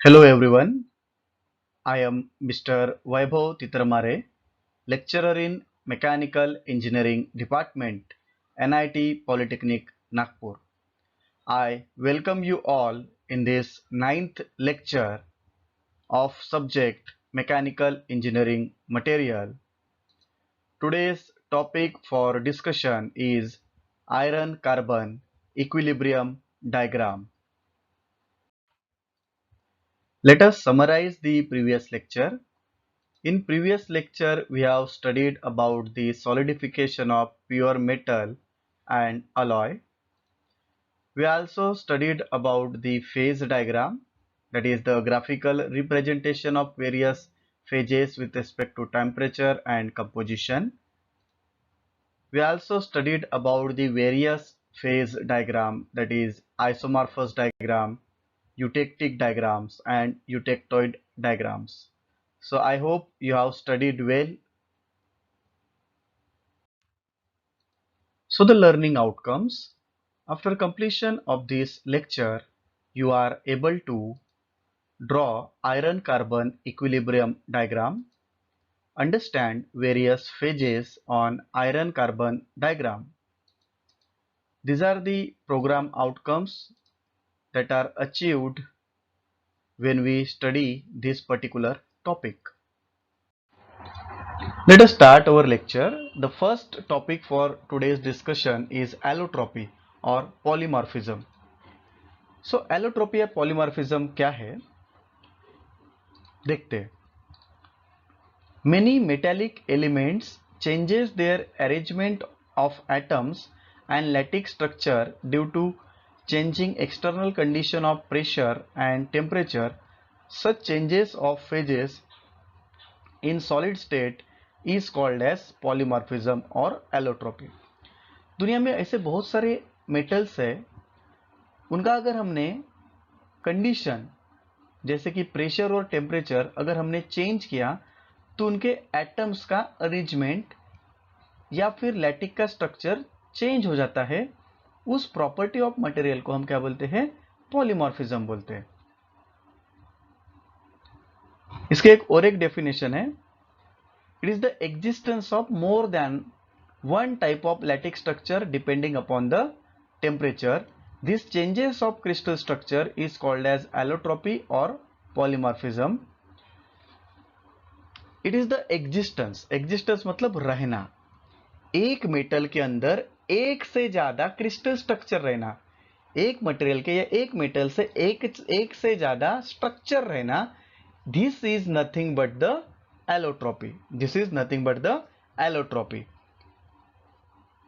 Hello everyone, I am Mr. Vaibhav Titramare, lecturer in Mechanical Engineering Department, NIT Polytechnic, Nagpur. I welcome you all in this ninth lecture of subject Mechanical Engineering Material. Today's topic for discussion is iron-carbon equilibrium diagram. Let us summarize the previous lecture. In previous lecture, we have studied about the solidification of pure metal and alloy. We also studied about the phase diagram, that is the graphical representation of various phases with respect to temperature and composition. We also studied about the various phase diagram, that is isomorphous diagram, eutectic diagrams and eutectoid diagrams. So I hope you have studied well. So the learning outcomes. After completion of this lecture, you are able to draw iron-carbon equilibrium diagram, understand various phases on iron-carbon diagram. These are the program outcomes that are achieved when we study this particular topic. Let us start our lecture. The first topic for today's discussion is allotropy or polymorphism. So allotropy या polymorphism क्या है, देखते हैं. Many metallic elements changes their arrangement of atoms and lattice structure due to changing external condition of pressure and temperature. Such changes of phases in solid state is called as polymorphism or allotropy. दुनिया में ऐसे बहुत सारे metals है, उनका अगर हमने condition जैसे कि प्रेशर और टेम्परेचर अगर हमने चेंज किया तो उनके एटम्स का अरेंजमेंट या फिर लैटिक का स्ट्रक्चर चेंज हो जाता है. उस प्रॉपर्टी ऑफ मटेरियल को हम क्या बोलते हैं, पॉलीमॉर्फिज्म बोलते हैं. इसके एक डेफिनेशन है, it is the existence of more than one type of lattice structure depending upon the temperature. This changes of crystal structure is called as allotropy और polymorphism. It is the existence मतलब रहना, एक metal के अंदर एक से ज्यादा crystal structure रहना, एक मटेरियल के या एक मेटल से एक से ज्यादा स्ट्रक्चर रहना. This is nothing but the allotropy.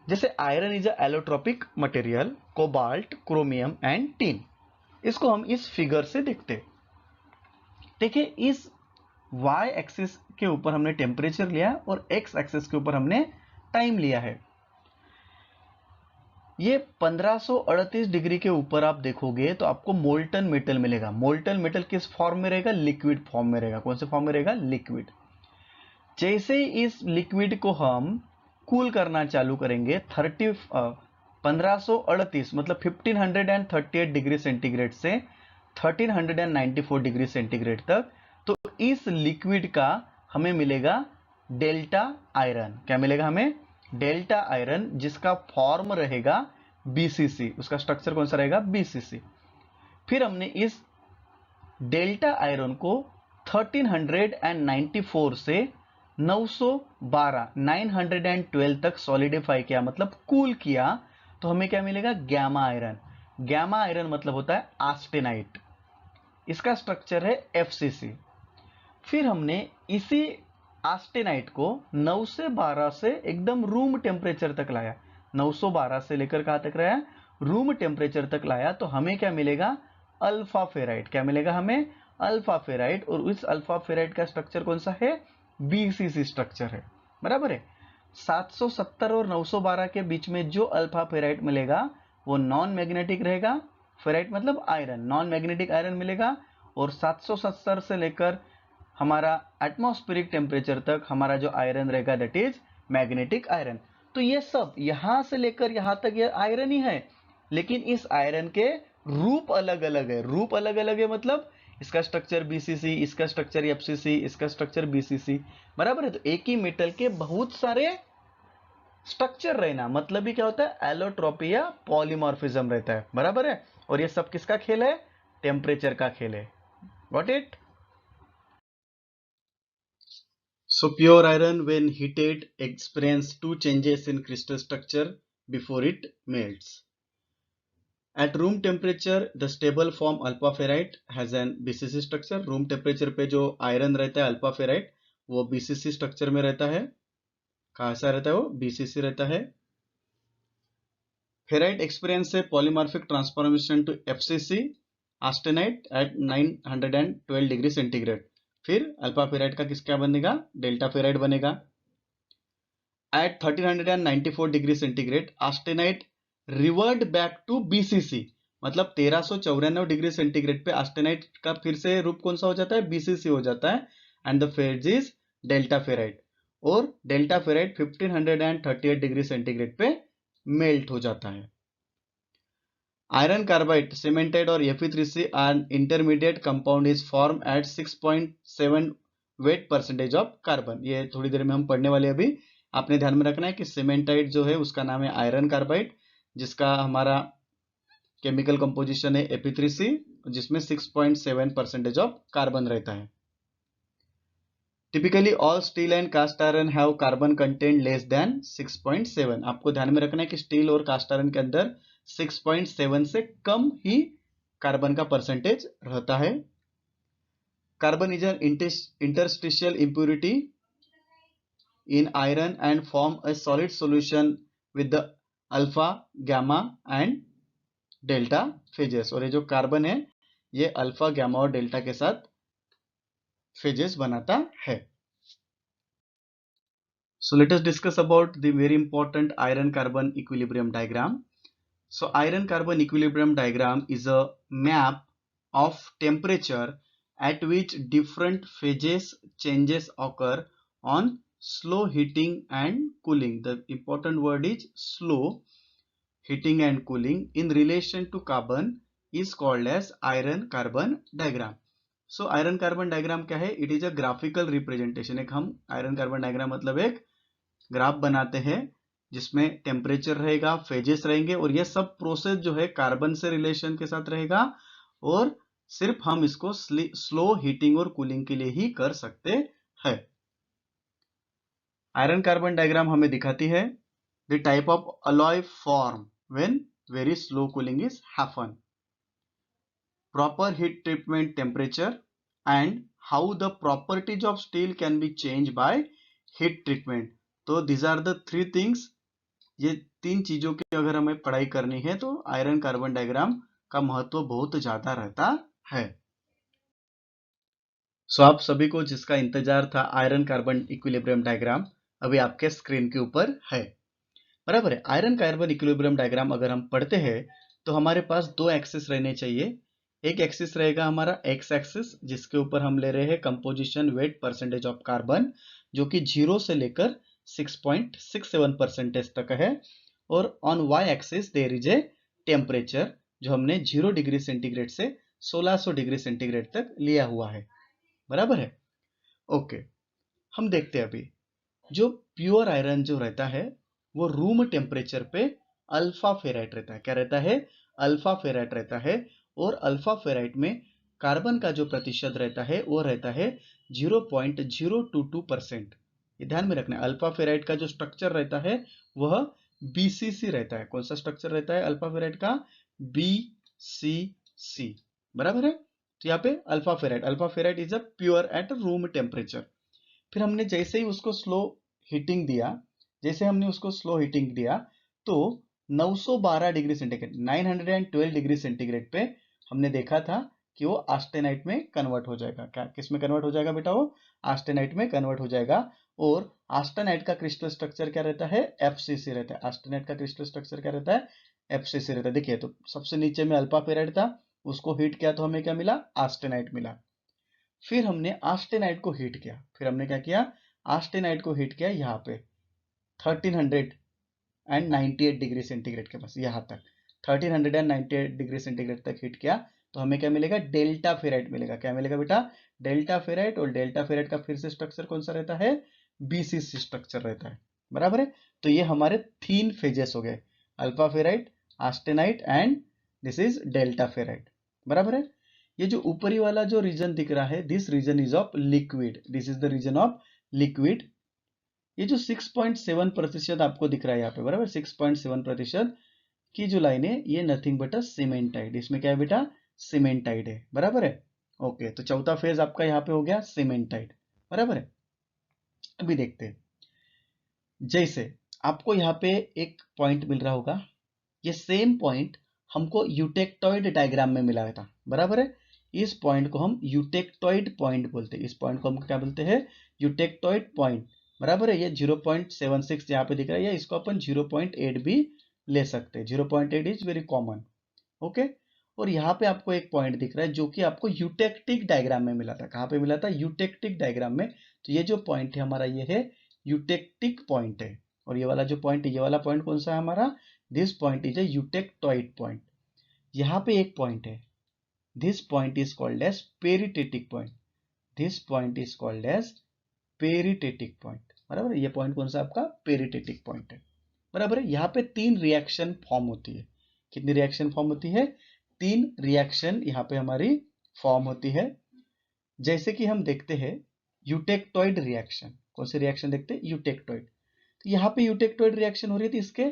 जैसे iron is a allotropic material, cobalt, chromium and tin. इसको हम इस फिगर से देखते. देखिए, इस y एक्सिस के ऊपर हमने टेम्परेचर लिया और x एक्सिस के ऊपर हमने टाइम लिया है. ये 1538 डिग्री के ऊपर आप देखोगे तो आपको मोल्टन मेटल मिलेगा. मोल्टन मेटल किस फॉर्म में रहेगा, लिक्विड फॉर्म में रहेगा. कौन से फॉर्म में रहेगा, लिक्विड. जैसे ही इस लिक्विड को हम कूल करना चालू करेंगे 1538 मतलब 1538 डिग्री सेंटीग्रेड से 1394 डिग्री सेंटीग्रेड तक, तो इस लिक्विड का हमें मिलेगा डेल्टा आयरन. क्या मिलेगा हमें, डेल्टा आयरन, जिसका फॉर्म रहेगा बीसीसी. उसका स्ट्रक्चर कौन सा रहेगा, बीसीसी. फिर हमने इस डेल्टा आयरन को 1394 से 912 तक सॉलिडिफाई किया, मतलब कूल किया, तो हमें क्या मिलेगा, गैमा आयरन. गैमा आयरन मतलब होता है आस्टेनाइट. इसका स्ट्रक्चर है एफसीसी. फिर हमने इसी आस्टेनाइट को 9 से 12 से एकदम रूम टेम्परेचर तक लाया. 912 से लेकर कहां तक रहा, रूम टेम्परेचर तक लाया, तो हमें क्या मिलेगा, अल्फा फेराइट. क्या मिलेगा हमें, अल्फा फेराइट. और इस अल्फा फेराइट का स्ट्रक्चर कौन सा है, बीसीसी स्ट्रक्चर है. बराबर है. 770 और 912 के बीच में जो अल्फा फेराइट मिलेगा वो नॉन मैग्नेटिक रहेगा. फेराइट मतलब आयरन, नॉन मैग्नेटिक आयरन मिलेगा. और 770 से लेकर हमारा एटमॉस्फेरिक टेम्परेचर तक हमारा जो आयरन रहेगा दैट इज मैग्नेटिक आयरन. तो ये सब यहां से लेकर यहां तक ये आयरन ही है, लेकिन इस आयरन के रूप अलग अलग है. रूप अलग अलग है मतलब इसका स्ट्रक्चर बीसीसी, इसका स्ट्रक्चर एफसीसी, इसका स्ट्रक्चर बीसीसी, बराबर है। तो एक ही मेटल के बहुत सारे स्ट्रक्चर रहना मतलब ही क्या होता है, एलोट्रोपी या पॉलीमॉर्फिज्म रहता है, बराबर है। और ये सब किसका खेल है, टेम्परेचर का खेल है। Got it? So pure iron when heated experience two changes in crystal structure before it melts. At room temperature the stable form alpha ferrite has an BCC structure. room temperature पे जो iron रहता है alpha ferrite वो BCC structure में रहता है। कहाँ सा रहता है वो, BCC रहता है। फेराइट एक्सपीरियंस से polymorphic transformation to FCC austenite at 912 degree centigrade. फिर अल्फा फेराइट का किसका बनेगा, डेल्टा फेराइट बनेगा। At 1394 degree centigrade austenite revert back to BCC, मतलब 1394 डिग्री सेंटीग्रेड पे आस्टेनाइट का फिर से रूप कौन सा हो जाता है, BCC हो जाता है। And the phase is delta ferrite, और डेल्टा फेराइट 1538 डिग्री सेंटीग्रेड पे मेल्ट हो जाता है। आयरन कार्बाइड सीमेंटेड और Fe3C and intermediate compound is form at 6.7 weight percentage of carbon. ये थोड़ी देर में हम पढ़ने वाले। अभी आपने ध्यान में रखना है कि सीमेंटाइड जो है उसका नाम है आयरन कार्बाइड, जिसका हमारा केमिकल कंपोजिशन है Fe3C, जिसमें 6.7 परसेंटेज ऑफ कार्बन रहता है। Typically all steel and cast iron have carbon content less than 6.7। आपको ध्यान में रखना है कि स्टील और कास्ट आयरन के अंदर 6.7 से कम ही कार्बन का परसेंटेज रहता है। Carbon is an interstitial impurity in iron and form a solid solution with the alpha, gamma and delta phases। और ये जो कार्बन है ये अल्फा, गैमा और डेल्टा के साथ फेजेस बनाता है। So let us discuss about the very important iron carbon equilibrium diagram. So iron carbon equilibrium diagram is a map of temperature at which different phases changes occur on slow heating and cooling. The important word is slow heating and cooling in relation to carbon is called as iron carbon diagram. So iron carbon diagram क्या है, it is a graphical representation। एक हम iron carbon diagram मतलब एक graph बनाते हैं जिसमें temperature रहेगा, फेजेस रहेंगे, और ये सब प्रोसेस जो है कार्बन से रिलेशन के साथ रहेगा, और सिर्फ हम इसको स्लो हीटिंग और कूलिंग के लिए ही कर सकते हैं। आयरन कार्बन डायग्राम हमें दिखाती है the type of alloy form when very slow cooling is happen, proper heat treatment temperature, and how the properties of steel can be change by heat treatment. तो these are the three things. ये तीन चीजों की अगर हमें पढ़ाई करनी है तो आयरन कार्बन डायग्राम का महत्व बहुत ज्यादा रहता है। सो आप सभी को जिसका इंतजार था आयरन कार्बन इक्विलिब्रियम डायग्राम अभी आपके स्क्रीन के ऊपर है, बराबर है। आयरन कार्बन इक्विलिब्रियम डायग्राम अगर हम पढ़ते हैं तो हमारे पास दो एक्सिस रहने चाहिए। एक एक्सिस रहेगा हमारा एक्स एक्सिस, जिसके ऊपर हम ले रहे हैं composition wait percentage of carbon, जो कि 0 से लेकर 6.67 परसेंटेज तक है। और on Y axis there is a temperature, जो हमने 0 डिग्री सेंटीग्रेड से 1600 डिग्री सेंटीग्रेड तक लिया हुआ है, बराबर है। ओके, हम देखते हैं अभी जो प्योर आयरन जो रहता है वो रूम टेम्परेचर पे अल्फा फेराइट रहता है। क्या रहता है, अल्फा फेराइट रहता है। और अल्फा फेराइट में कार्बन का जो प्रतिशत रहता है वो रहता है 0.022%। ये ध्यान में रखना है। अल्फा फेराइट का जो स्ट्रक्चर रहता है वह BCC रहता है। कौन सा स्ट्रक्चर रहता है अल्फा फेराइट का, BCC, बराबर है। तो यहाँ पे alpha ferrite is a pure eight room temperature. फिर हमने जैसे ही उसको स्लो हीटिंग दिया, तो 912 डिग्री सेंटीग्रेड 912 डिग्री सेंटीग्रेड पे हमने देखा था कि वो आस्टेनाइट में कन्वर्ट हो जाएगा। क्या किस में कन्वर्ट हो जाएगा बेटा, वो आस्टेनाइट में कन्वर्ट हो जाएगा। और आस्टेनाइट का क्रिस्टल स्ट्रक्चर क्या रहता है, FCC रहता है। आस्टेनाइट का क्रिस्टल स्ट्रक्चर क्या रहता है, FCC रहता है। देखिए तो सबसे नीचे में अल्फा फेराइट था, उसको हीट किया तो हमें क्या मिला, आस्टेनाइट मिला। फिर हमने आस्टेनाइट को हीट किया, फिर हमने क्या किया, आस्टेनाइट को हीट किया यहाँ पे 1398 डिग्री सेंटीग्रेड के पास, यहाँ तक 1398 डिग्री सेंटीग्रेड तक हीट किया। तो हमें क्या मिलेगा, डेल्टा फेराइट मिलेगा। क्या मिलेगा बेटा, डेल्टा फेराइट। और डेल्टा फेराइट का फिर से स्ट्रक्चर कौन सा रहता है, बीसीसी स्ट्रक्चर रहता है, बराबर है। तो ये हमारे 3 फेजेस हो गए, alpha ferrite, austenite and this is delta ferrite, बराबर है। ये जो ऊपरी वाला जो रीजन दिख रहा है, this region is of liquid, this is the region of liquid. ये जो 6.7% आपको दिख रहा है यहाँ पे, बराबर, 6.7% की जो लाइन है, ये नथिंग बट अ सीमेंटाइड। इसमें क्या है बेटा, सीमेंटाइड है, बराबर है। ओके, तो चौथा फेज आपका यहाँ पे हो गया सीमेंटाइड, बराबर है। अभी देखते हैं, जैसे आपको यहाँ पे एक पॉइंट मिल रहा होगा, ये सेम पॉइंट हमको यूटेक्टॉइड डायग्राम में मिला था, बराबर है। इस पॉइंट को हम यूटेक्टॉइड पॉइंट बोलते हैं, इस पॉइंट को हम क्या बोलते हैं, यूटेक्टॉइड पॉइंट, बराबर है। ये 0.76 यहाँ पे दिख रहा है, या इसको अपन 0.8 भी ले सकते हैं, 0.8 इज वेरी कॉमन, ओके। और यहाँ पे आपको एक पॉइंट दिख रहा है जो कि आपको यूटेक्टिक डायग्राम में मिला था। कहाँ पे मिला था, यूटेक्टिक डायग्राम में। तो ये जो पॉइंट है हमारा, ये है यूटेक्टिक पॉइंट है। और ये वाला जो पॉइंट है, ये वाला पॉइंट कौन सा है हमारा, this point is a eutectoid point. यहाँ पे एक पॉइंट है, this point is called as peritectic point, this point is called as peritectic point, बराबर। ये पॉइंट कौन सा आपका, पेरिटेटिक पॉइंट है, बराबर है। यहाँ पे 3 रिएक्शन फॉर्म होती है। कितनी रिएक्शन फॉर्म होती है, 3 रिएक्शन यहाँ पे हमारी फॉर्म होती है। जैसे कि हम देखते हैं यूटेक्टॉइड रिएक्शन, कौन से रिएक्शन देखते हैं, यूटेक्टॉइड। तो यहाँ पे यूटेक्टॉइड रिएक्शन हो रही थी, इसके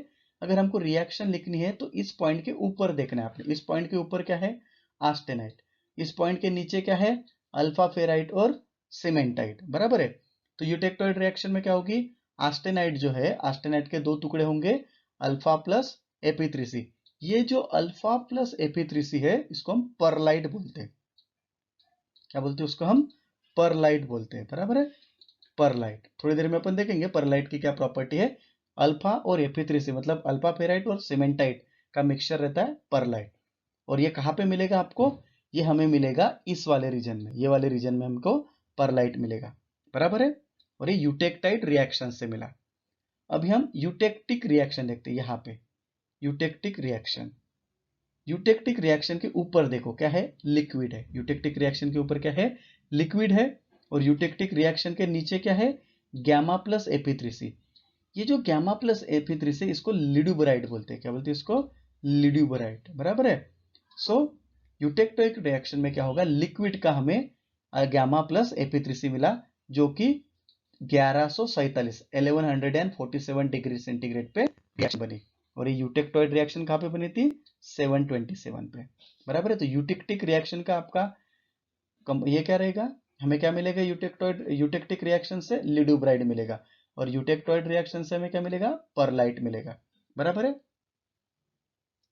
अगर हमको रिएक्शन लिखनी है तो इस पॉइंट के ऊपर देखना है आपने। इस पॉइंट के ऊपर क्या है, आस्टेनाइट, इस पॉइंट के नीचे क्या है, अल्फा फेराइट और सीमेंटाइट, बराबर है। तो यूटेक्टॉइड रिएक्शन में क्या होगी, आस्टेनाइट जो है, आस्टेनाइट के 2 टुकड़े होंगे, अल्फा प्लस Fe3C। ये जो अल्फा प्लस Fe3C है, इसको हम परलाइट बोलते हैं। क्या बोलते हैं उसको, हम परलाइट बोलते हैं, बराबर है, परलाइट। थोड़ी देर में अपन देखेंगे परलाइट की क्या प्रॉपर्टी है। अल्फा और Fe3C मतलब अल्फा फेराइट और सीमेंटाइट का मिक्सचर रहता है परलाइट। और ये कहाँ पे मिलेगा आपको, ये हमें मिलेगा इस वाले रीजन में, ये वाले रीजन में हमको परलाइट मिलेगा, बराबर है। और ये यूटेक्टाइड रिएक्शन से मिला। अभी हम यूटेक्टिक रिएक्शन देखते हैं। यहाँ पे यूटेक्टिक रिएक्शन, यूटेक्टिक रिएक्शन के ऊपर देखो क्या है, लिक्विड है। यूटेक्टिक रिएक्शन के ऊपर क्या है, लिक्विड है। और यूटेक्टिक रिएक्शन के नीचे क्या है, गैमा प्लस Fe3C। ये जो गैमा प्लस Fe3C, इसको लिड्यूबराइड बोलते हैं। क्या बोलते हैं इसको, लिड्यूबराइड, बराबर है। सो यूटेक्टिक रिएक्शन में क्या होगा, लिक्विड का हमें गैमा प्लस Fe3C मिला, जो कि 1147 डिग्री सेंटीग्रेड पे रिएक्शन बनी। और ये यूटेक्टॉइड रिएक्शन कहाँ पे बनी थी, 727 पे, बराबर है। तो यूटेक्टिक रिएक्शन का आपका ये क्या रहेगा, हमें क्या मिलेगा, यूटेक्टिक रिएक्शन से लिड्यूबराइड मिलेगा, और यूटेक्टॉइड रिएक्शन से हमें क्या मिलेगा, परलाइट मिलेगा, बराबर है।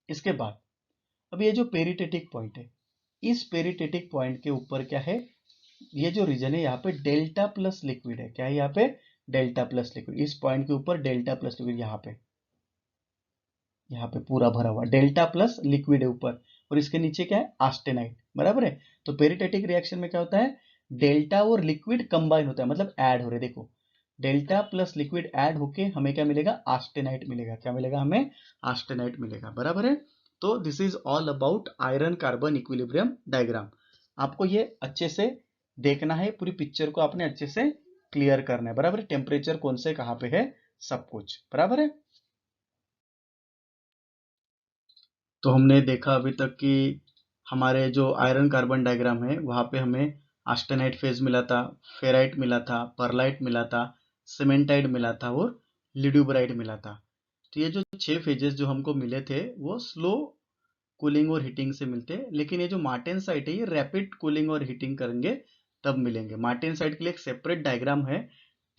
इसके बाद अब ये जो पेरिटेटिक पॉइंट है, इस पेरिटेटिक पॉइंट के ऊपर क्या है, ये जो रीजन है, यहाँ पे डेल्टा प्लस लिक्विड है। क्या है यहाँ पे, डेल्टा प्लस लिक्विड। इस पॉइंट के ऊपर डेल्टा प्लस लिक्विड, यहाँ पे पूरा भरा हुआ डेल्टा प्लस लिक्विड है ऊपर। और इसके नीचे क्या है, आस्टेनाइट, बराबर है। तो पेरिटेटिक रिएक्शन में क्या होता है, डेल्टा और लिक्विड कंबाइन होता है, मतलब ऐड हो रहे। देखो डेल्टा प्लस लिक्विड ऐड होके हमें क्या मिलेगा, आस्टेनाइट मिलेगा। क्या मिलेगा हमें, आस्टेनाइट मिलेगा, बराबर है। तो this is all about iron carbon equilibrium diagram. आपको ये अच्छे से देखना है, पूरी पिक्चर को आपने अच्छे से क्लियर करना है, बराबर है। टेम्परेचर कौन से कहाँ पे है, सब कुछ, बराबर है। तो हमने देखा अभी तक कि हमारे जो आयरन कार्बन डायग्राम है, वहाँ पे हमें आस्टेनाइट फेज मिला था, फेराइट मिला था, परलाइट मिला था, सीमेंटाइट मिला था और लिड्यूबराइट मिला था। तो ये जो 6 फेजेस जो हमको मिले थे, वो स्लो कूलिंग और हीटिंग से मिलते हैं। लेकिन ये जो मार्टेनसाइट है, ये रैपिड कूलिंग और हीटिंग करेंगे तब मिलेंगे। मार्टेनसाइट के लिए एक सेपरेट डायग्राम है,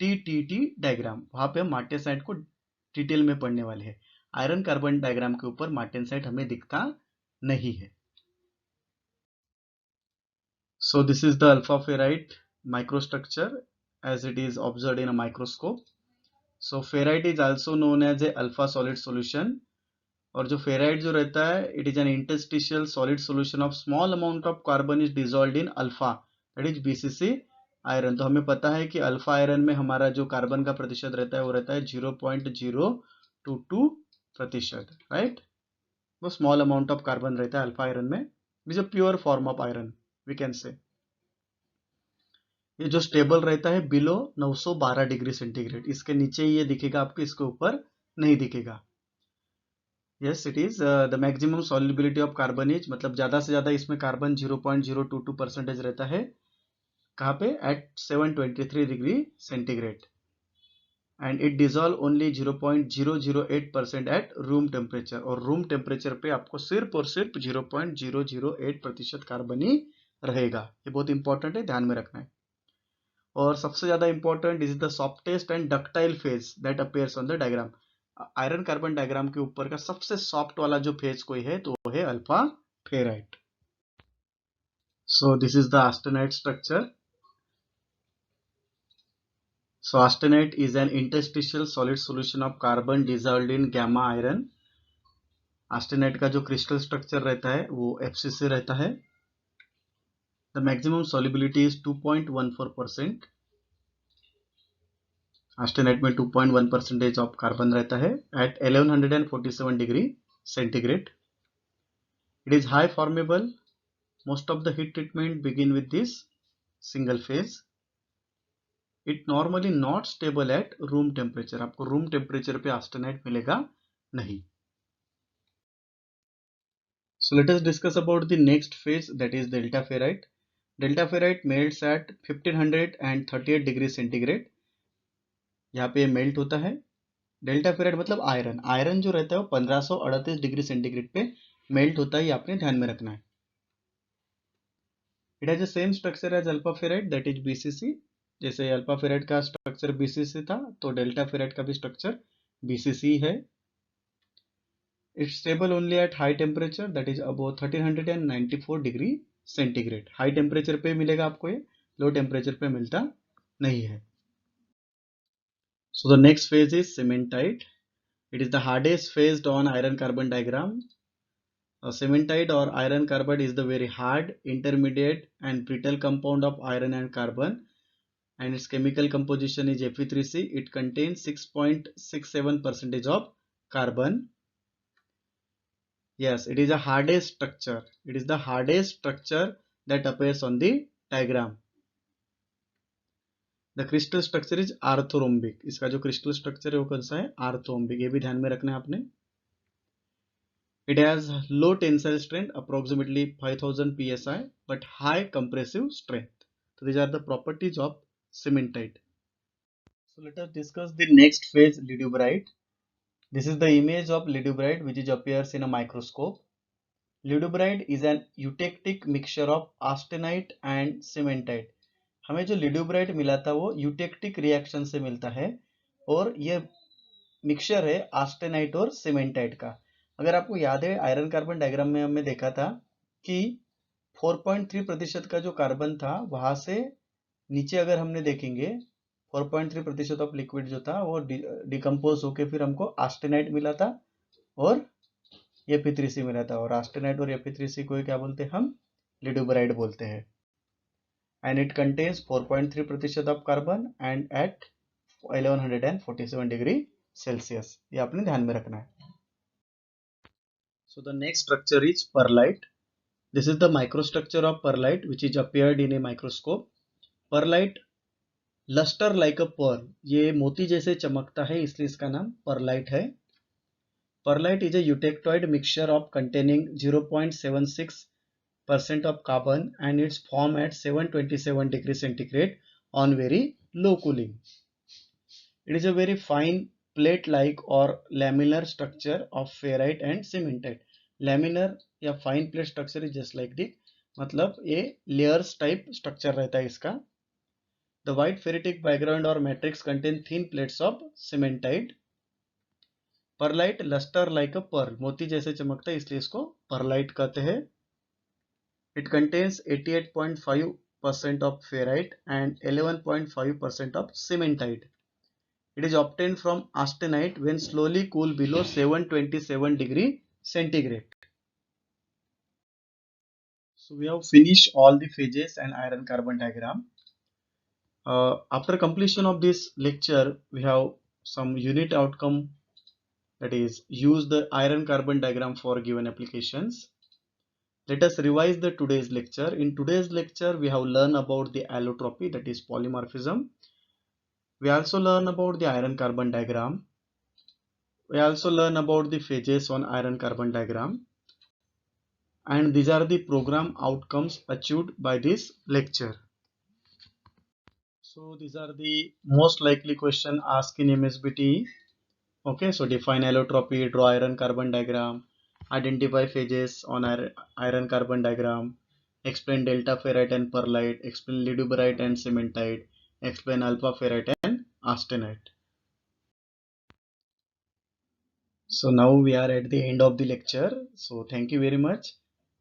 TTT डायग्राम, वहाँ पे हम मार्टेनसाइट को डिटेल में पढ़ने वाले हैं। आयरन कार्बन डायग्राम के ऊपर मार्टेनसाइट हमें दिखता नहीं है। So this is the alpha ferrite microstructure as it is observed in a microscope. So ferrite is also known as a alpha solid solution. और जो फेराइट जो रहता है, it is an interstitial solid solution of small amount of carbon is dissolved in alpha, that is BCC iron. तो हमें पता है कि अल्फा आयरन में हमारा जो कार्बन का प्रतिशत रहता है, वो रहता है 0.022%, राइट। वो स्मॉल अमाउंट ऑफ कार्बन रहता है अल्फा आयरन में। It is a pure form of iron we can say. ये जो स्टेबल रहता है बिलो 912 डिग्री सेंटीग्रेड, इसके नीचे ये दिखेगा आपको, इसके ऊपर नहीं दिखेगा। Yes it is the maximum solubility of carbon is, मतलब ज्यादा से ज्यादा इसमें कार्बन 0.022% रहता है। कहाँ पे? At 723 degree centigrade, and it dissolve only 0.008% at room temperature, और रूम टेम्परेचर पे आपको सिर्फ और सिर्फ 0.008% कार्बन ही रहेगा। ये बहुत इंपॉर्टेंट है, ध्यान में रखना है। और सबसे ज्यादा important is the softest and ductile phase that appears on the diagram. Iron carbon diagram के ऊपर का सबसे सॉफ्ट वाला जो फेज कोई है तो वो है alpha ferrite. So this is the austenite structure. So austenite is an interstitial solid solution of carbon dissolved in gamma iron. Austenite का जो क्रिस्टल स्ट्रक्चर रहता है वो FCC रहता है। The maximum solubility is 2.14%। Austenite में 2.1% ऑफ कार्बन रहता है at 1147 degree centigrade. It is high formable. Most of the heat treatment begin with this single phase. It normally not stable at room temperature, आपको room temperature पे austenite मिलेगा नहीं। So let us discuss about the next phase, that is delta ferrite. Delta ferrite melts at 1538 degree centigrade, यहाँ पे melt होता है। Delta ferrite मतलब iron, iron जो रहता है वो 1538 डिग्री सेंटीग्रेड पे मेल्ट होता है, ये आपने ध्यान में रखना है। It has the same structure as alpha ferrite that is BCC। जैसे अल्फा फेराइट का स्ट्रक्चर BCC था तो डेल्टा फेराइट का भी स्ट्रक्चर BCC है। It's stable only at high temperature, that is above 1394 degree centigrade. High temperature पे मिलेगा आपको ये, लो टेम्परेचर पे मिलता नहीं है। So the next phase is cementite. It is the hardest phase on iron carbon diagram. Cementite or iron carbide is the very hard, intermediate and brittle compound of iron and carbon, and its chemical composition is Fe3C. It contains 6.67% of carbon. Yes, it is the hardest structure. It is the hardest structure that appears on the diagram. The crystal structure is orthorhombic. इसका जो crystal structure है वो कौन सा है? Orthorhombic. ये भी ध्यान में रखना है आपने। It has low tensile strength, approximately 5000 psi, but high compressive strength. So these are the properties of cementite. So let us discuss the next phase, lidubbrite. This is the image of lidubbrite which appears in a microscope. Lidubbrite is an eutectic mixture of austenite and cementite. हमें जो लिड्यूब्राइट मिला था वो eutectic reaction से मिलता है, और ये मिक्सचर है ऑस्टेनाइट और सीमेंटाइट का। अगर आपको याद है आयरन कार्बन डायग्राम में हमने देखा था कि 4.3% का जो कार्बन था वहां से नीचे अगर हमने देखेंगे 4.3% ऑफ लिक्विड जो था वो डिकम्पोज होके फिर हमको ऑस्टेनाइट मिला था और Fe3C मिला था, और ऑस्टेनाइट और Fe3C को क्या बोलते हैं? हम लिड्यूब्राइट बोलते हैं। And it contains 4.3% of carbon and at 1147 degree Celsius, ये आपने ध्यान में रखना है। So the next structure is perlite. This is the microstructure of perlite which is appeared in a microscope. Perlite luster like a pearl, ये मोती जैसे चमकता है इसलिए इसका नाम perlite है। Perlite is a eutectoid mixture of containing 0.76% of carbon and it's formed at 727 degree centigrade on very low cooling. It is a very fine plate-like or lamellar structure of ferrite and cementite. Laminar या fine plate structure is just like this, मतलब ये layers type structure रहता है इसका। The white ferritic background or matrix contain thin plates of cementite. Perlite luster like a pearl, मोती जैसे चमकता है इसलिए इसको perlite कहते हैं। It contains 88.5% of ferrite and 11.5% of cementite. It is obtained from austenite when slowly cooled below 727 degree centigrade. So we have finished all the phases and iron carbon diagram. After completion of this lecture, we have some unit outcome, that is use the iron carbon diagram for given applications. Let us revise the today's lecture. In today's lecture, we have learned about the allotropy, that is polymorphism. We also learn about the iron carbon diagram. We also learn about the phases on iron carbon diagram. And these are the program outcomes achieved by this lecture. So these are the most likely question asked in MSBT. Okay, so define allotropy, draw iron carbon diagram, identify phases on iron carbon diagram, explain delta ferrite and pearlite, explain liduberite and cementite, explain alpha ferrite and austenite. So now we are at the end of the lecture. So thank you very much.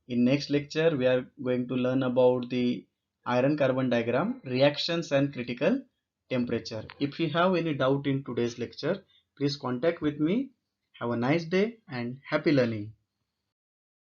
In next lecture, we are going to learn about the iron carbon diagram, reactions and critical temperature. If you have any doubt in today's lecture, please contact with me. Have a nice day and happy learning.